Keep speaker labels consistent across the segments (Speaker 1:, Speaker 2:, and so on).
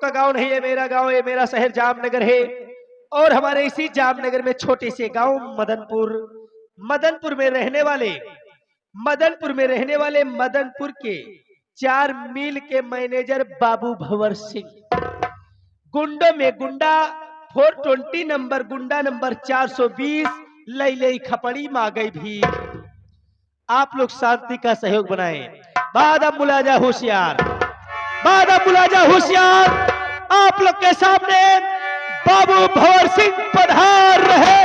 Speaker 1: का गांव नहीं है, मेरा गांव है, मेरा शहर जामनगर है। और हमारे इसी जामनगर में छोटे से गांव मदनपुर, मदनपुर में रहने वाले मदनपुर के 4 मील के मैनेजर बाबू भंवर सिंह, गुंडों में गुंडा, 420 नंबर गुंडा, नंबर 420, लई खपड़ी मांगई भी। आप लोग शांति का सहयोग बनाएं। बादम मुलाजा होशियार, बादम मुलाजा होशियार। आप लोग के सामने बाबू भंवर सिंह पधार रहे।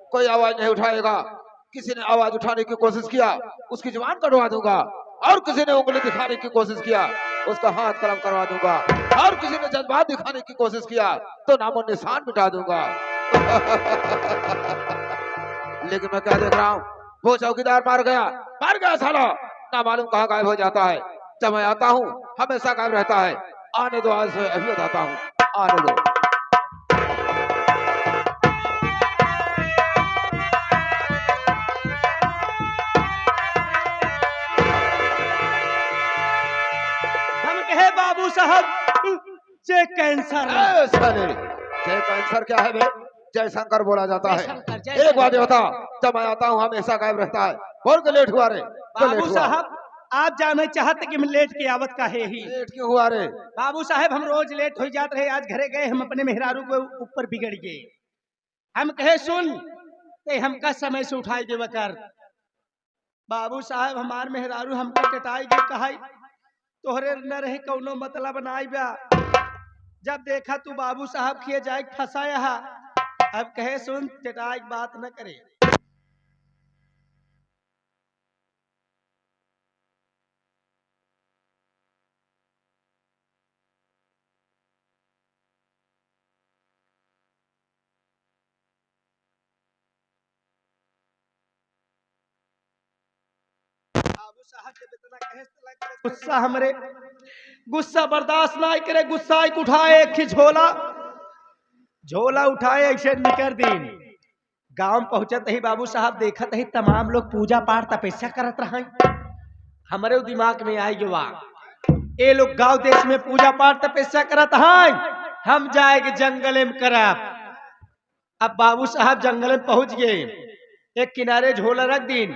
Speaker 2: कोई आवाज नहीं उठाएगा। किसी ने आवाज उठाने की कोशिश किया, उसकी जुबान कटवा दूंगा। और किसी ने उंगली दिखाने की कोशिश किया, उसका हाथ कलम करवा दूंगा। और किसी ने जज्बात दिखाने की कोशिश किया तो नामो निशान मिटा दूंगा। लेकिन मैं क्या देख रहा हूँ, वो चौकीदार मार गया साला। ना मालूम कहाँ गायब हो जाता है। जब मैं आता हूँ हमेशा गायब रहता है। आने दो, आज से अभी बताता हूँ, आने दो।
Speaker 1: हम कहे बाबू साहब जय कैंसर।
Speaker 2: जय कैंसर क्या है बे? जय शंकर बोला जाता है।
Speaker 1: जय
Speaker 2: एक बात बता, जब मैं आता हूँ हमेशा गायब रहता है। बोल के लेट हुआ रे?
Speaker 1: बाबू साहब आप जाने चाहते कि हम लेट की आवत का है ही।
Speaker 2: लेट क्यों हुआ रे?
Speaker 1: बाबू साहब हम रोज लेट हो जाते रहे। आज घरे गए हम अपने मेहरारू के ऊपर बिगड़ गए। हम कहे सुन ते हमका समय से उठाई देव कर। बाबू साहब हमार मेहरारू हमका कटाई के कहा तोहरे न रहे कौनो मतलब नाई बा। जब देखा तू बाबू साहब किए जाए फंसाया। अब कहे सुन चटाई बात न करे। बाबू साहब जब इतना कहे गुस्सा हमरे गुस्सा बर्दाश्त ना करे। गुस्सा एक उठाए एक ही झोला उठाए ऐसे निकर दिन। गांव पहुंचत ही बाबू साहब देखत ही तमाम लोग पूजा पाठ तपस्या करत रहे। हमारे दिमाग में आई गवा ये लोग गांव देश में पूजा पाठ तपस्या करत हैं, हम जाएंगे जंगल में करब। अब बाबू साहब जंगल में पहुंच गए। एक किनारे झोला रख दिन।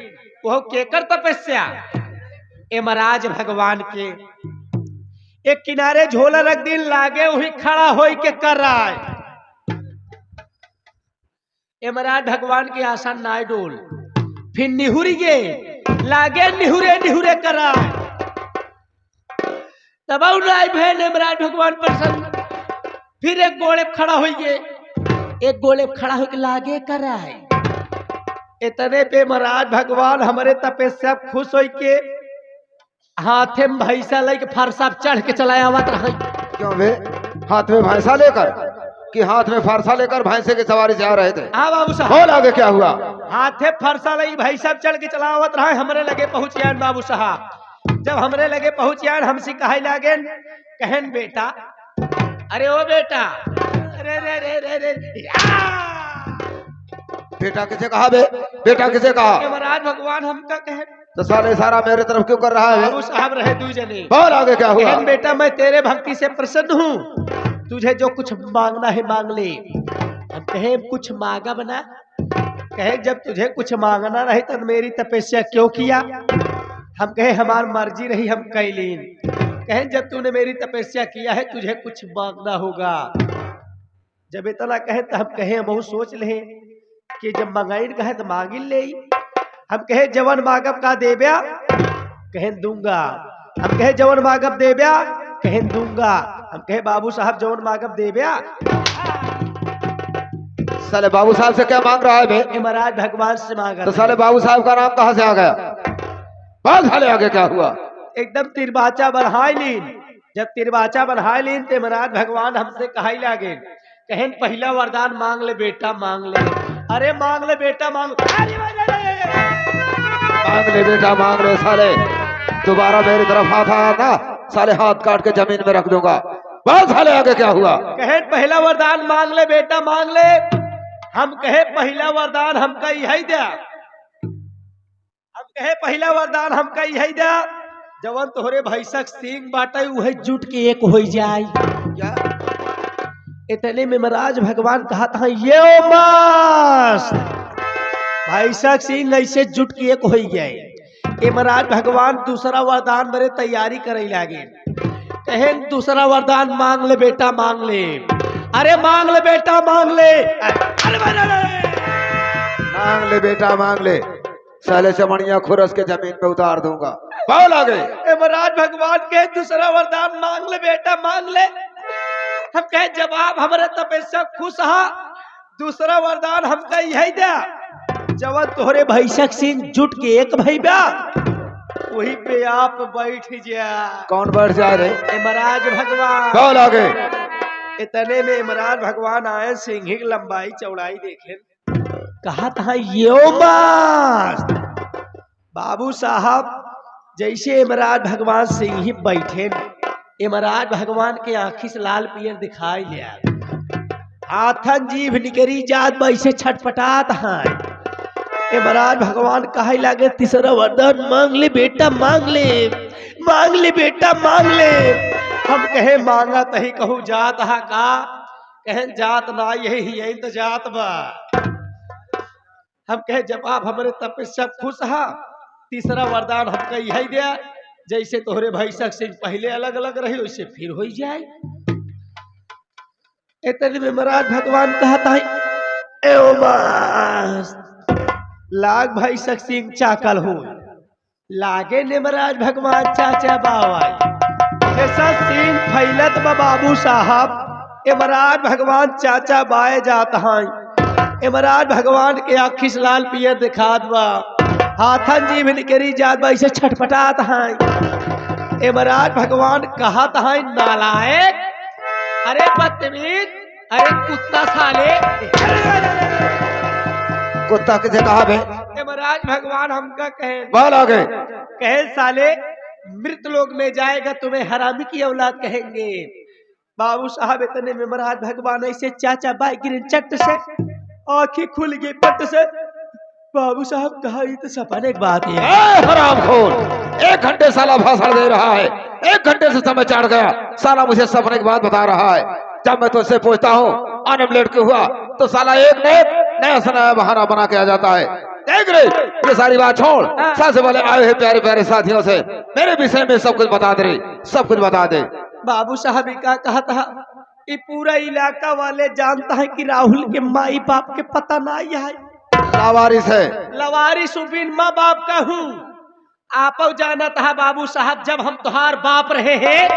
Speaker 1: वो केकर तपस्या? यमराज भगवान के। एक किनारे झोला रख दिन, लागे वही खड़ा होई के कर रहा है। यमराज भगवान के आसन नाय डोल। फिर निहुरिए लागे निहुरे निहुरे कर रहा है। तब भेल यमराज भगवान प्रसन्न। फिर एक गोले खड़ा होइए, एक गोले खड़ा होके लागे कर रहा है। इतने पे महाराज भगवान हमारे तपस्या खुश हो के हाथे में भैंसा लेके फरसा चढ़ के चलाया हुआ रहे।
Speaker 2: क्यों बे? हाथ में भैंसा लेकर कि हाथ में फरसा लेकर भैंसे की सवारी जा रहे थे?
Speaker 1: हाँ बाबू साहब।
Speaker 2: बोल आगे क्या हुआ?
Speaker 1: हाथे फरसा लगी भैंसा चढ़ के चलावत रहे। हमरे लगे पहुंच गए बाबू साहब। जब हमरे लगे पहुंच गए हमसे कहे लागे कहन बेटा, अरे ओ बेटा, अरे रे रे रे रे
Speaker 2: बेटा किसे कहा बे? बेटा किसे कहा?
Speaker 1: महाराज भगवान हमका कहे
Speaker 2: तो साले सारा मेरे तरफ क्यों कर रहा है?
Speaker 1: बाबू साहब रहे दू जने।
Speaker 2: बोल आगे क्या हुआ?
Speaker 1: बेटा मैं तेरे भक्ति से प्रसन्न हूँ, तुझे जो कुछ मांगना है मांग ले। हम कहे कुछ मांगा बना? कहे जब तुझे कुछ मांगना रही तो मेरी तपस्या क्यों किया? हम कहे हमार मर्जी रही हम कैलीन। कहे जब तूने मेरी तपस्या किया है तुझे कुछ मांगना होगा। जब इतना कहे तो हम कहे हम सोच ले कि जब मंगाई कहे तो मांगी ले। हम कहे जवन मांगब का देब्या? कहे दूंगा। हम कहे जवन मांगब देब्या? कहे दूंगा। हम कहे बाबू साहब जवन मांगब देब्या?
Speaker 2: साले बाबू साहब से क्या मांग रहा है बे?
Speaker 1: महाराज भगवान से मांगा।
Speaker 2: तो साले बाबू साहब का नाम कहाँ से आ गया? बात साले आगे क्या हुआ?
Speaker 1: एकदम तिरबाचा बढ़ाई लीन। जब तिरबाचा बढ़ाई लीन तो महाराज भगवान हमसे कहा लागे कहन पहला वरदान मांग ले बेटा मांग ले। अरे मांग ले बेटा मांग। अरे, अरे, अरे, अरे।
Speaker 2: मांग ले बेटा मांग ले साले, दोबारा मेरी तरफ हाथ आया ना साले हाथ काट के जमीन में रख दूंगा। बहुत साले आगे क्या हुआ?
Speaker 1: कहे पहला वरदान मांग ले बेटा मांग ले। हम कहे पहला वरदान हमका यही दिया। हम कहे पहला वरदान हमका यही दिया, जवन तोहरे भैंसक सींग बाटे उहे जुट के एक हो जाए।
Speaker 2: क्या?
Speaker 1: इतने में महाराज भगवान कहा था ये ओ मस्त भैंसक सींग ऐसे जुट के एक हो जाए। ये महाराज भगवान दूसरा वरदान मेरे तैयारी करे लागे। कहे दूसरा वरदान मांग ले बेटा मांग ले। अरे मांग ले बेटा मांग ले। अरे, अरे, अरे।
Speaker 2: मांग ले बेटा मांग ले, साले चमड़िया खुरस के जमीन पे उतार दूंगा। बोल आगे।
Speaker 1: महाराज भगवान के दूसरा वरदान मांग ले बेटा मांग ले। हम कहे जवाब हमारे तपस्या खुश हा। दूसरा वरदान हमका यही दिया, जवन तोहरे भैंसक सिंह जुट के एक भैया वही पे आप बैठ जा।
Speaker 2: कौन बैठ जा रे?
Speaker 1: महाराज भगवान।
Speaker 2: बोल आगे।
Speaker 1: इतने में महाराज भगवान आए, सिंह की लंबाई चौड़ाई देखे, कहा था यो मस्त बाबू साहब। जैसे महाराज भगवान सिंह ही बैठे, महाराज भगवान के आंखी से लाल पियर दिखाई लिया, हाथन जीभ निकरी जात वैसे छटपटात है। महाराज भगवान कहे लागे तीसरा वरदान मांग ले बेटा मांग ले, मांग ले बेटा मांग ले। हम कहे मांगा तही कहू जात हा का? कहे जात ना यही तो जात बा। हम कहे जवाब हमारे तपस्या खुश हा। तीसरा वरदान हमका यही दिया, जैसे तोहरे भैंसक सिंह पहले अलग अलग रही वैसे फिर हो जाए। इतने में महाराज भगवान कहता है एओ मस्त लाग भैंसक सिंह चाकल हो लागे ने महाराज भगवान चाचा बावाई जैसा सिंह फैलत बा बाबू साहब। महाराज भगवान चाचा बाए जात हैं। महाराज भगवान के आखी से लाल पियर दिखात बा, हाथन जीभ निकरी जात बा ऐसे छटपटात हैं। महाराज भगवान कहत हैं नालायक, अरे बदतमीज, अरे कुत्ता साले।
Speaker 2: कुत्ता किसे कहा बे?
Speaker 1: महाराज भगवान हमका कहे
Speaker 2: बोल आगे।
Speaker 1: कहे साले मृत लोक में जाएगा तुम्हें हरामी की औलाद कहेंगे। बाबू साहब इतने में महाराज भगवान ऐसे चाचा बाई गिरे चट से आंखें खुल गई पट से। बाबू साहब कहा ये तो सपने एक बात है।
Speaker 2: हरामखोर, 1 घंटे साला भाषण दे रहा है, 1 घंटे से समय चढ़ गया, साला मुझे सपने की बात बता रहा है। जब मैं तुझसे पूछता हूँ अनएम्प्लॉयड क्यों हुआ, तो साला एक नया सनया बहाना बना के आ जाता है। देख रे, ये सारी बात छोड़, सबसे पहले आए हैं प्यारे प्यारे साथियों से मेरे विषय में सब कुछ बता दे, सब कुछ बता दे।
Speaker 1: बाबू साहब का कहा था ये पूरा इलाका वाले जानता है कि राहुल के माई बाप के पता नहीं है,
Speaker 2: लावारिस है।
Speaker 1: लवारिस बिन माँ बाप का हूँ। आप जाना था बाबू साहब जब हम तुहार बाप रहे हैं।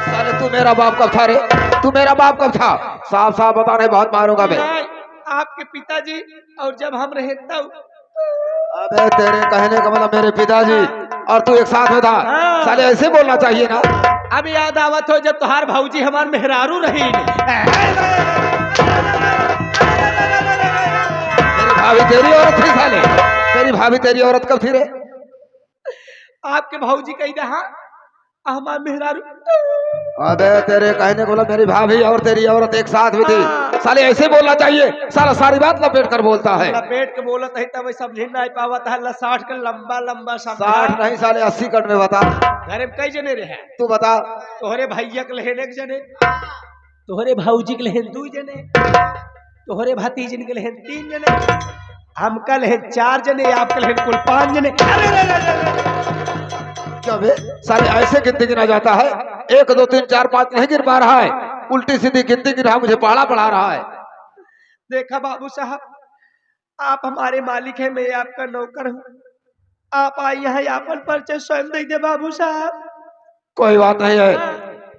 Speaker 2: साले तू मेरा बाप कब था रे? तू मेरा बाप कब था? साफ साफ बता रहे, बहुत मारूंगा मैं।
Speaker 1: आपके पिताजी और जब हम रहे तब।
Speaker 2: अबे तेरे कहने का मतलब मेरे पिताजी और तू एक साथ में था। साले ऐसे बोलना चाहिए ना।
Speaker 1: अब याद आवत हो जब तुहार भौजी हमार मेहरारू रही।
Speaker 2: मेरी भाभी तेरी औरत थी साले, तेरी भाभी तेरी औरत कब थी रे?
Speaker 1: आपके भौजी कही रहा हमार मेहरारू।
Speaker 2: अबे तेरे कहने को मेरी भाभी और तेरी औरत एक साथ में थी। साले ऐसे बोलना चाहिए, साला सारी बात लपेट कर बोलता है।
Speaker 1: लपेट के बोलत है तब समझ नहीं पावत है। 60 का लंबा लंबा
Speaker 2: 60 नहीं साले 80 कट में बता।
Speaker 1: घर में कई जने रहे?
Speaker 2: तू बता।
Speaker 1: तोहरे भैया के लहन 1 जने, तोहरे भौजी के लहन 2 जने, तोहरे भतीजन के लहन 3 जने, हमका लहन 4 जने, आपके लहन कुल 5 जने।
Speaker 2: क्या बे साले ऐसे गिनती गिना जाता है? 1 2 3 4 5 नहीं गिन पा रहा है, उल्टी सीधी गिनती गिना मुझे पढ़ा पढ़ा रहा है।
Speaker 1: देखा बाबू साहब आप हमारे मालिक हैं, मैं आपका नौकर हूँ। आप आए यहाँ आपन परिचय स्वयं दे दे बाबू साहब।
Speaker 2: कोई बात नहीं है,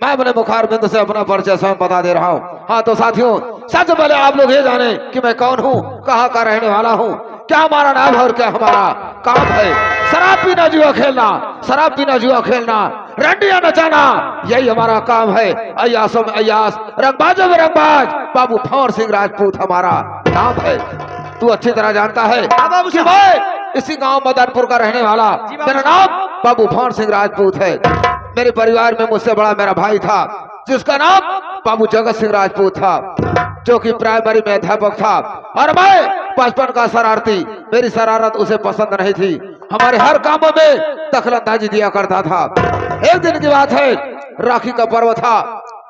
Speaker 2: मैं अपने मुखार बिंद से अपना परिचय स्वयं बता दे रहा हूँ। हाँ तो साथियों, सबसे पहले आप लोग ये जाने कि मैं कौन हूँ, कहाँ का रहने वाला हूँ, क्या हमारा नाम है और क्या हमारा काम है। शराब पीना जुआ खेलना, शराब पीना जुआ खेलना, रंडिया नचाना, यही हमारा काम है। अयासों में अयास, रंगबाजों में रंगबाज, बाबू भंवर सिंह राजपूत हमारा नाम है। तू अच्छी तरह जानता है
Speaker 1: बाबू
Speaker 2: कि
Speaker 1: साहब।
Speaker 2: मैं इसी गांव मदनपुर का रहने वाला,
Speaker 1: जी बाबू
Speaker 2: मेरा
Speaker 1: साहब।
Speaker 2: नाम बाबू भंवर सिंह राजपूत है। मेरे परिवार में मुझसे बड़ा मेरा भाई था, जिसका नाम बाबू जगत सिंह राजपूत था, जो कि प्राइमरी में अध्यापक था। और मैं बचपन का शरारती, मेरी शरारत उसे पसंद नहीं थी, हमारे हर कामों में दखलंदाजी दिया करता था। एक दिन की बात है, राखी का पर्व था,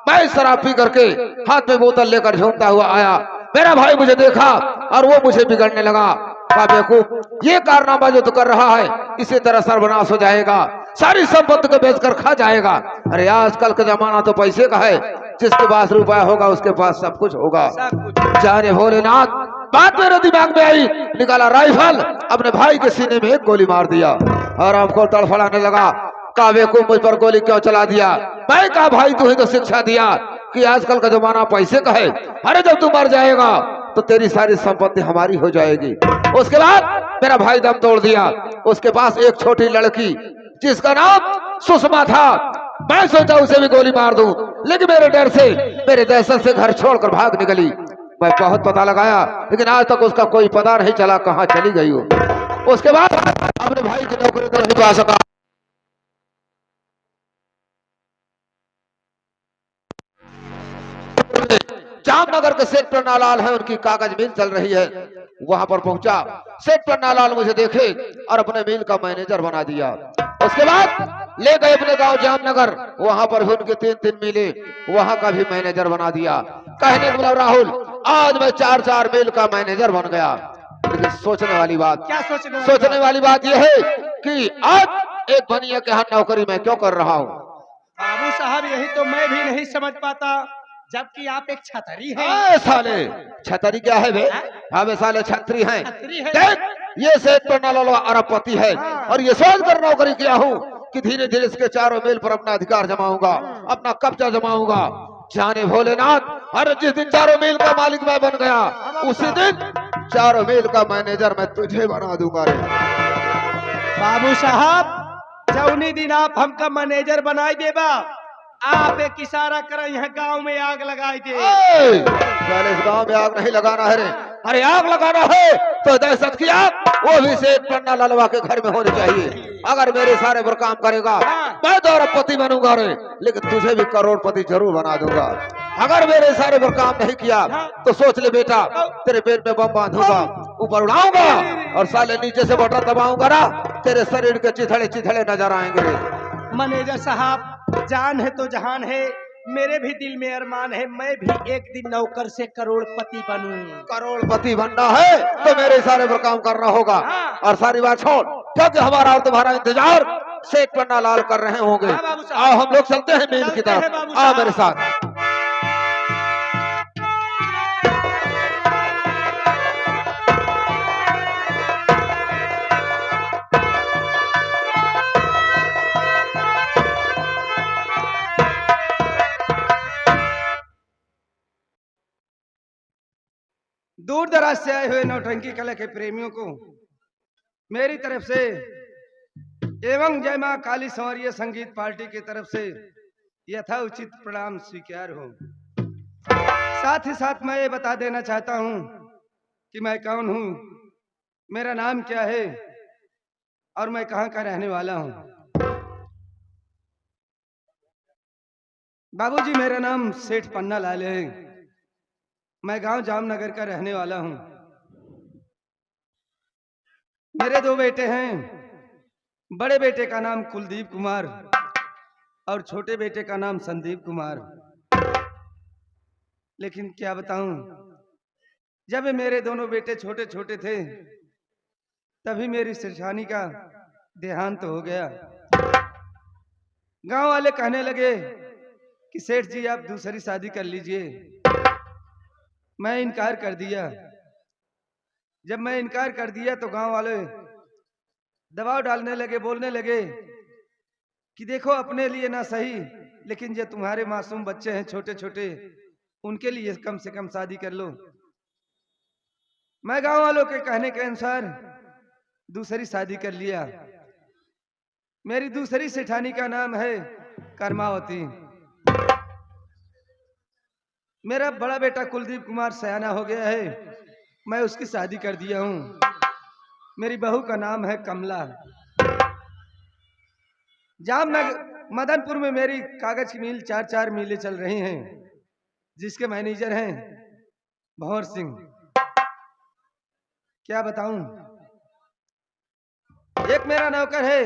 Speaker 2: मैं शराब पी करके हाथ में बोतल लेकर झूमता हुआ आया। मेरा भाई मुझे देखा और वो मुझे बिगड़ने लगा। कहा बेवकूफ, ये कारनामा जो तू कर रहा है, इसी तरह सर्वनाश हो जाएगा, सारी संपत्ति को बेचकर खा जाएगा। अरे आजकल का जमाना तो पैसे का है, जिसके पास रुपया होगा उसके पास सब कुछ होगा।
Speaker 1: सब कुछ।
Speaker 2: जाने भोलेनाथ, बात मेरे दिमाग में आई, निकाला राइफल, अपने भाई के सीने में एक गोली मार दिया और हमको तड़फड़ाने लगा। कहा बेवकूफ, मुझ पर गोली क्यों चला दिया? मैं कहा भाई, तू ही तो शिक्षा दिया कि आजकल का जमाना पैसे का है। अरे जब तू मर जाएगा तो तेरी सारी संपत्ति हमारी हो जाएगी। उसके बाद मेरा भाई दम तोड़ दिया। उसके पास एक छोटी लड़की जिसका नाम सुषमा था, मैं सोचा उसे भी गोली मार दूं, लेकिन मेरे डर से, मेरे दहशत से घर छोड़कर भाग निकली। मैं बहुत पता लगाया, लेकिन आज तक उसका कोई पता नहीं चला कहां चली गई हो। उसके बाद अपने भाई की नौकरी तो नहीं पा सका। जामनगर के सेठ पन्नालाल है, उनकी कागज मिल चल रही है, वहां पर पहुंचा। सेठ पन्नालाल मुझे देखे और अपने मिल का मैनेजर बना दिया। उसके बाद ले गए अपने गांव जामनगर, वहां पर भी उनके 3-3 मिले, वहां का भी मैनेजर बना दिया। कहने को मतलब राहुल, आज मैं 4-4 मिल का मैनेजर बन गया। लेकिन सोचने वाली बात,
Speaker 1: क्या सोचने
Speaker 2: वाली बात यह है कि आज एक बनिया के यहाँ नौकरी मैं क्यों कर रहा हूँ।
Speaker 1: बाबू साहब, यही तो मैं भी नहीं समझ पाता, जबकि आप एक छतरी हैं।
Speaker 2: ए साले, छतरी क्या है बे? हाँ बे साले, छतरी हैं।
Speaker 1: छतरी है।
Speaker 2: देख, ये सेठ पन्नालाल अरबपति है, और ये सोच कर नौकरी किया हूँ कि धीरे धीरे इसके चारों मेल पर अपना अधिकार जमाऊंगा, अपना कब्जा जमाऊंगा। जाने भोलेनाथ, और जिस दिन चारों मेल का मालिक मैं बन गया, उसी दिन चारों मेल का मैनेजर मैं तुझे बना दूंगा रे।
Speaker 1: बाबू साहब, जौनी दिन आप हमका मैनेजर बनाई देबा, आप एक इशारा कर यहाँ गांव में आग लगाई दे।
Speaker 2: साले, इस गांव में आग नहीं लगाना है रे। अरे आग लगाना है तो दहशत की आग, वो भी सेठ पन्नालाल के घर में होनी चाहिए। अगर मेरे सारे पर काम करेगा, मैं तो अरबपति बनूंगा रे, लेकिन तुझे भी करोड़पति जरूर बना दूंगा। अगर मेरे सारे पर काम नहीं किया तो सोच ले बेटा, तेरे पेट में बम बांधूंगा, ऊपर उड़ाऊंगा और साले नीचे से बटन दबाऊंगा ना, तेरे शरीर के चिथड़े चिथड़े नजर आएंगे रे।
Speaker 1: मैनेजर साहब, जान है तो जहान है, मेरे भी दिल में अरमान है, मैं भी एक दिन नौकर से करोड़पति बनूं।
Speaker 2: करोड़पति बनना है तो मेरे इशारे पर काम करना होगा। और सारी बात छोड़, क्योंकि हमारा और तुम्हारा इंतजार सेठ पन्नालाल कर रहे होंगे। आओ हम लोग चलते हैं मील की तरफ, आओ मेरे साथ।
Speaker 3: दूर दराज से आए हुए नौटंकी कला के प्रेमियों को मेरी तरफ से एवं जय मां काली संवरिया संगीत पार्टी की तरफ से यथाउचित प्रणाम स्वीकार हो। साथ ही साथ मैं ये बता देना चाहता हूं कि मैं कौन हूं, मेरा नाम क्या है और मैं कहां का रहने वाला हूं। बाबूजी, मेरा नाम सेठ पन्नालाल है, मैं गांव जामनगर का रहने वाला हूं। मेरे 2 बेटे हैं, बड़े बेटे का नाम कुलदीप कुमार और छोटे बेटे का नाम संदीप कुमार। लेकिन क्या बताऊं, जब मेरे दोनों बेटे छोटे छोटे थे तभी मेरी सिरछानी का देहांत हो गया। गांव वाले कहने लगे कि सेठ जी आप दूसरी शादी कर लीजिए। मैं इनकार कर दिया। जब मैं इनकार कर दिया तो गांव वाले दबाव डालने लगे, बोलने लगे कि देखो अपने लिए ना सही, लेकिन जो तुम्हारे मासूम बच्चे हैं छोटे छोटे, उनके लिए कम से कम शादी कर लो। मैं गांव वालों के कहने के अनुसार दूसरी शादी कर लिया। मेरी दूसरी सेठानी का नाम है कर्मावती। मेरा बड़ा बेटा कुलदीप कुमार सयाना हो गया है, मैं उसकी शादी कर दिया हूँ। मेरी बहू का नाम है कमला। जामनगर मदनपुर में मेरी कागज की मिल 4 मिलें चल रही हैं, जिसके मैनेजर हैं भंवर सिंह। क्या बताऊं, एक मेरा नौकर है,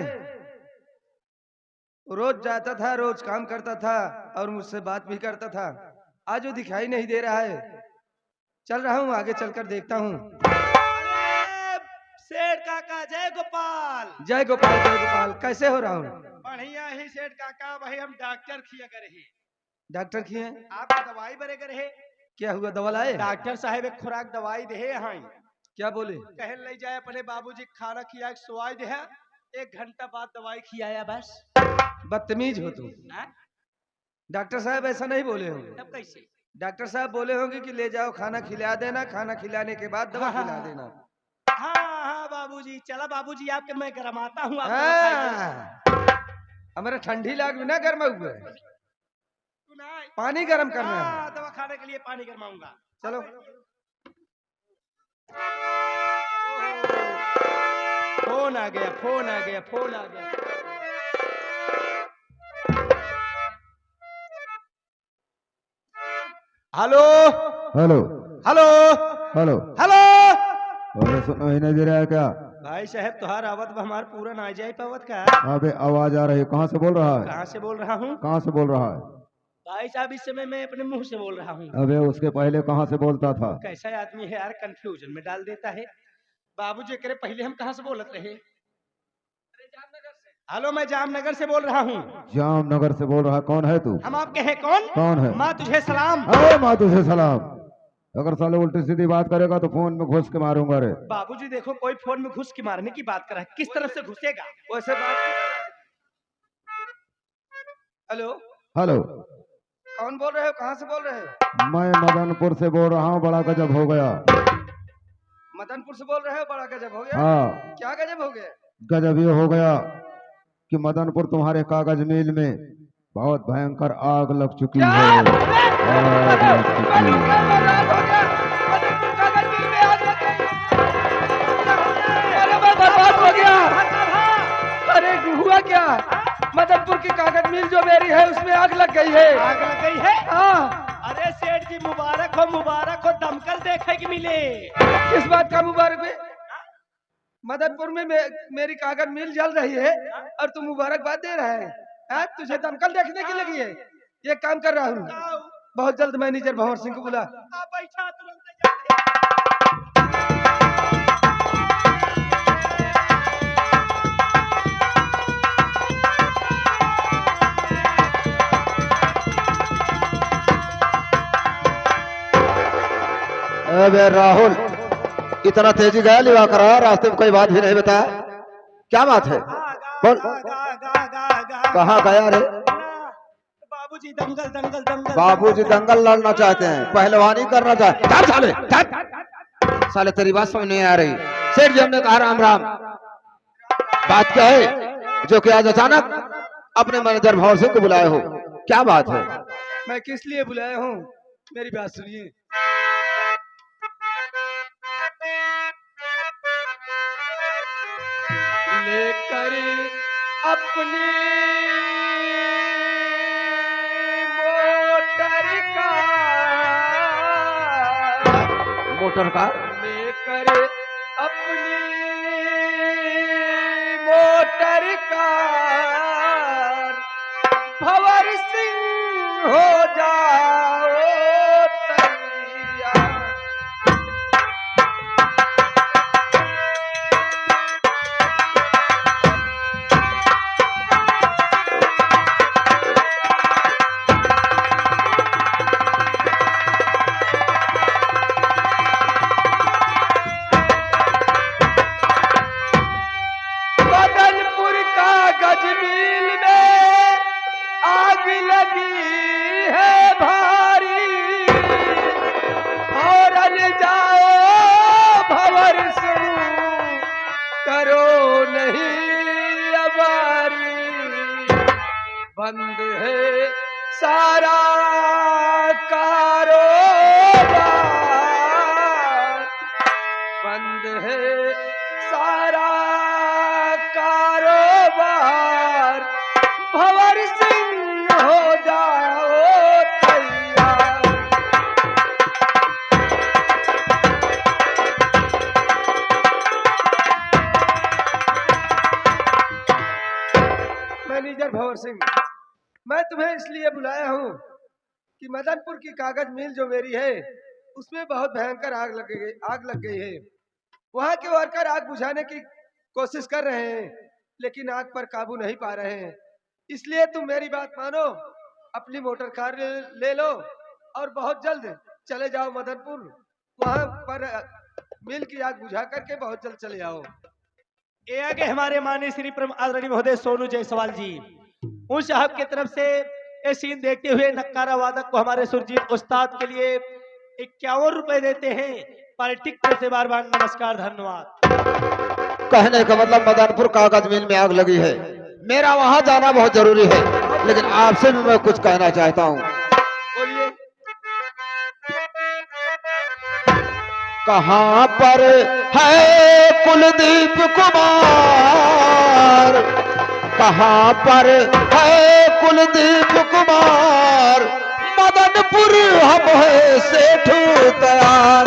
Speaker 3: रोज जाता था, रोज काम करता था और मुझसे बात भी करता था। आज वो दिखाई नहीं दे रहा है। चल रहा हूँ, आगे चलकर देखता हूँ।
Speaker 1: अरे सेठ काका जय गोपाल।
Speaker 3: जय गोपाल जय गोपाल। कैसे हो रहा हूँ?
Speaker 1: बढ़िया ही सेठ काका, भाई हम डॉक्टर खिया करे ही।
Speaker 3: डॉक्टर की हैं?
Speaker 1: आपका दवाई बरे करे है।
Speaker 3: क्या हुआ, दवा लाए?
Speaker 1: डॉक्टर साहब एक खुराक दवाई दे है। हाँ
Speaker 3: क्या बोले?
Speaker 1: कहे ले जाए अपने बाबूजी खाना खिया के सुवाई दे है, 1 घंटा बाद दवाई खियाया बस।
Speaker 3: बदतमीज हो तुम।
Speaker 1: हाँ?
Speaker 3: डॉक्टर साहब ऐसा नहीं बोले होंगे।
Speaker 1: तब कैसे?
Speaker 3: डॉक्टर साहब बोले होंगे कि ले जाओ, खाना खिला देना, खाना खिलाने के बाद दवा
Speaker 1: हाँ,
Speaker 3: खिला देना।
Speaker 1: हाँ बाबूजी, चला बाबूजी आपके मैं गरमाता हूँ। आप दवा खाइए।
Speaker 3: हमारा ठंडी लाग बिना गर्म हुए,
Speaker 1: सुनाई।
Speaker 3: पानी गर्म करना है।
Speaker 1: हाँ, दवा खाने के लिए पानी गरमाऊंगा।
Speaker 3: चलो।
Speaker 1: फोन आ गया, फोन आ गया, फोन आ गया। Hello
Speaker 4: hello
Speaker 1: hello
Speaker 4: hello.
Speaker 1: Hello.
Speaker 4: अबे सुनो ही नहीं दे रहा है क्या?
Speaker 1: भाई साहब तुहार आवत हमार पूरा ना जाए पावत का।
Speaker 4: अबे आवाज आ रही है, कहाँ से बोल रहा है?
Speaker 1: कहाँ से बोल रहा हूँ?
Speaker 4: कहाँ से बोल रहा है?
Speaker 1: भाई साहब इस समय मैं अपने मुंह से बोल रहा हूँ।
Speaker 4: अबे उसके पहले कहाँ से बोलता था?
Speaker 1: कैसा आदमी है यार, कंफ्यूजन में डाल देता है। बाबूजी करे पहले हम कहाँ से बोलत रहे? हेलो, मैं जामनगर से बोल रहा हूँ।
Speaker 4: जामनगर से बोल रहा है? कौन है तू?
Speaker 1: हम आपके हैं कौन?
Speaker 4: कौन है?
Speaker 1: माँ तुझे सलाम।
Speaker 4: अरे माँ तुझे सलाम। अगर साले उल्टी सीधी बात करेगा तो फोन में घुस के मारूंगा रे।
Speaker 1: बाबूजी देखो, कोई फोन में घुस के मारने की बात कर रहा है, किस तरफ से घुसेगा?
Speaker 3: वैसे बात। हेलो,
Speaker 4: हेलो,
Speaker 3: कौन बोल रहे हो? कहाँ से बोल रहे हो?
Speaker 4: मैं मदनपुर से बोल रहा हूँ। बड़ा गजब हो गया।
Speaker 3: मदनपुर से बोल रहे हो? बड़ा गजब हो गया।
Speaker 4: हाँ,
Speaker 3: क्या गजब हो गया?
Speaker 4: गजब ये हो गया कि मदनपुर तुम्हारे कागज मिल में बहुत भयंकर आग लग चुकी है। आग लग चुकी है।
Speaker 3: बर्बाद हो गया। अरे हुआ क्या? मदनपुर की कागज मिल जो मेरी है उसमें आग लग गई है।
Speaker 1: आग लग गई है?
Speaker 3: हाँ।
Speaker 1: अरे सेठ जी मुबारक हो, दमकल देखे कि मिले।
Speaker 3: किस बात का मुबारक है? मदनपुर में मेरी कागज मिल जल रही है और तू मुबारकबाद दे रहा है? तुझे दमकल देखने की लगी है? ये काम कर रहा हूँ, बहुत जल्द मैनेजर भंवर सिंह को बुला।
Speaker 1: आप बैठा तुरंत जाते।
Speaker 2: अबे राहुल, इतना तेजी गया लिवा करा, रास्ते में कोई बात भी नहीं बताया। क्या बात है? बोल। कहाँ गया रे?
Speaker 1: बाबूजी दंगल दंगल दंगल।
Speaker 2: बाबूजी दंगल लड़ना चाहते हैं, पहलवानी करना चाहते हैं। साले साले तेरी बात समझ नहीं आ रही। सेठ जी हमने कहा राम राम। बात क्या है जो कि आज अचानक अपने मैनेजर भंवर सिंह को बुलाए हो? क्या बात है?
Speaker 3: मैं किस लिए बुलाया हूँ, मेरी बात सुनिए। लेकर अपनी
Speaker 2: मोटर का
Speaker 3: लेकर अपनी मोटर कार भंवर सिंह हो जाओ तैयार। मदनपुर कागज मिल में आग लगी है भारी, फौरन जाओ भंवर सिंह, करो नहीं अबारी। बंद है सारा कारोबार, बंद है सारा कारोबार, भंवर सिंह हो जाओ तैयार। मैनेजर भंवर सिंह, मैं तुम्हें इसलिए बुलाया हूँ कि मदनपुर की कागज मिल जो मेरी है उसमें बहुत भयंकर आग लग गई है। वहाँ के वर्कर आग बुझाने की कोशिश कर रहे हैं लेकिन आग पर काबू नहीं पा रहे हैं। इसलिए तुम मेरी बात मानो, अपनी मोटर कार ले लो और बहुत जल्द चले जाओ मदनपुर। वहाँ पर मिल की आग बुझा करके बहुत जल्द चले आओ।
Speaker 1: ये आगे हमारे माननीय श्री परम आदरणीय महोदय सोनू जायसवाल जी उन साहब की तरफ से ये सीन देखते हुए नक्कारा वादक को हमारे सुरजीत उस्ताद के लिए 51 रुपए देते हैं। पॉलिटिक से बार बार नमस्कार, धन्यवाद।
Speaker 2: कहने का मतलब मदनपुर कागज मिल में आग लगी है, मेरा वहां जाना बहुत जरूरी है, लेकिन आपसे भी मैं कुछ कहना चाहता हूँ।
Speaker 3: बोलिए।
Speaker 2: कहाँ पर है कुलदीप कुमार, कहाँ पर है कुलदीप कुमार, मदनपुर हम है सेठ तैयार।